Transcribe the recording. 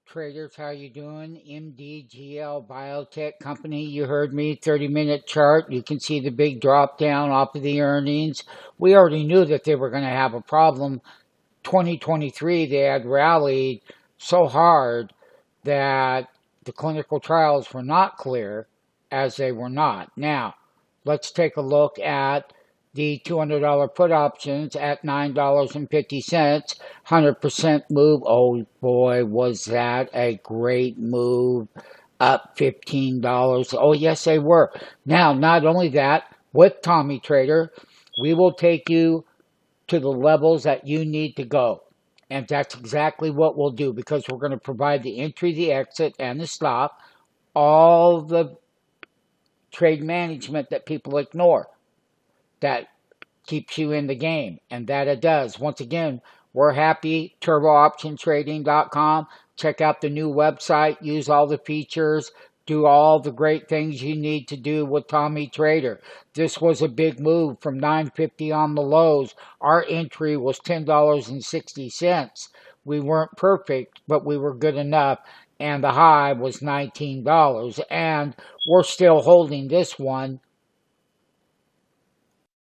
Traders, how you doing? MDGL Biotech Company. You heard me. 30-minute chart. You can see the big drop down off of the earnings. We already knew that they were going to have a problem. 2023, they had rallied so hard that the clinical trials were not clear, as they were not. Now, let's take a look at the $200 put options at $9.50, 100% move. Oh boy, was that a great move, up $15. Oh yes, they were. Now, not only that, with Tommy Trader, we will take you to the levels that you need to go. And that's exactly what we'll do, because we're going to provide the entry, the exit, and the stop, all the trade management that people ignore that keeps you in the game, and that it does. Once again, we're happy. TurboOptionTrading.com. Check out the new website. Use all the features. Do all the great things you need to do with Tommy Trader. This was a big move from $9.50 on the lows. Our entry was $10.60. We weren't perfect, but we were good enough. And the high was $19. And we're still holding this one